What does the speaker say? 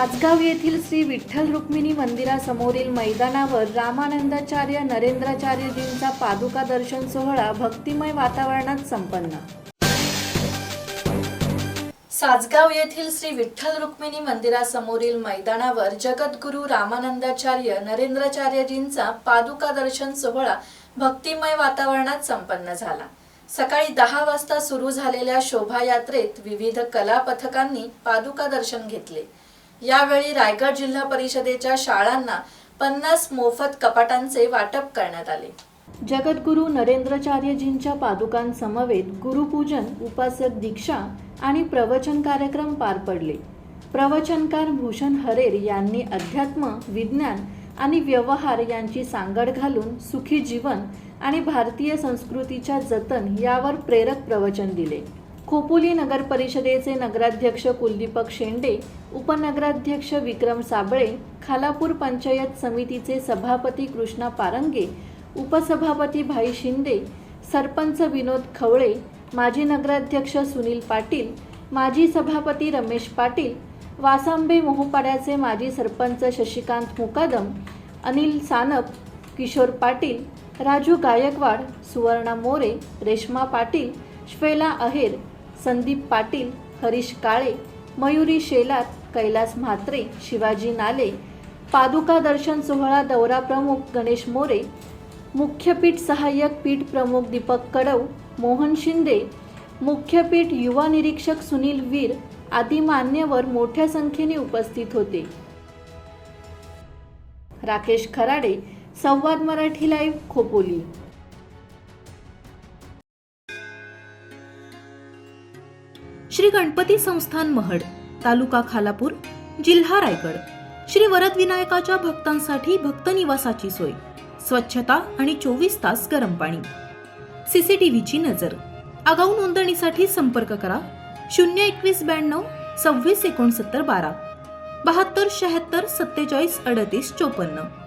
सासगाव येथील श्री विठ्ठल रुक्मिणी मंदिरासमोरील मैदानावर रामानंदाचार्य नरेंद्राचार्यजींचा पादुका दर्शन सोहळा भक्तिमय वातावरणात संपन्न। सासगाव येथील श्री विठ्ठल रुक्मिणी मंदिरासमोरील मैदानावर जगद्गुरू रामानंदाचार्य नरेंद्राचार्यजींचा पादुका दर्शन सोहळा भक्तिमय वातावरणात संपन्न झाला। सकाळी 10 वाजता सुरू झालेल्या शोभायात्रेत विविध कला पथकांनी पादुका दर्शन घेतले। यावेळी रायगड जिल्हा परिषदेच्या शाळांना 50 मोफत कपाटांचे वाटप करण्यात आले। जगद्गुरू नरेंद्राचार्यजींच्या पादुकांसमवेत गुरुपूजन, उपासक दीक्षा आणि प्रवचन कार्यक्रम पार पडले। प्रवचनकार भूषण हरेर यांनी अध्यात्म, विज्ञान आणि व्यवहार यांची सांगड घालून सुखी जीवन आणि भारतीय संस्कृतीच्या जतन यावर प्रेरक प्रवचन दिले। खोपोली नगर परिषदेचे नगराध्यक्ष कुलदीपक शेंडे, उपनगराध्यक्ष विक्रम साबळे, खालापूर पंचायत समितीचे सभापती कृष्णा पारंगे, उपसभापती भाई शिंदे, सरपंच विनोद खवळे, माजी नगराध्यक्ष सुनील पाटील, माजी सभापती रमेश पाटील, वासांबे मोहोपाड्याचे माजी सरपंच शशिकांत मुकादम, अनिल सानप, किशोर पाटील, राजू गायकवाड, सुवर्णा मोरे, रेश्मा पाटील, श्वेला अहेर, संदीप पाटील, हरीश काळे, मयुरी शेलार, कैलास म्हात्रे, शिवाजी नाले, पादुका दर्शन सोहळा दौरा प्रमुख गणेश मोरे, मुख्यपीठ सहाय्यक पीठ प्रमुख दीपक कडव, मोहन शिंदे, मुख्यपीठ युवा निरीक्षक सुनील वीर आदी मान्यवर मोठ्या संख्येने उपस्थित होते। राकेश खराडे, संवाद मराठी लाईव्ह, खोपोली। श्री गणपती संस्थान महड, तालुका खालापूर, जिल्हा रायगड। श्री वरद विनायकाच्या भक्तांसाठी भक्त निवासाची सोय, स्वच्छता आणि 24 तास गरम पाणी, सीसीटीव्हीची नजर। आगाऊ नोंदणीसाठी संपर्क करा 02192 26 69 12 72 76 47 38 54।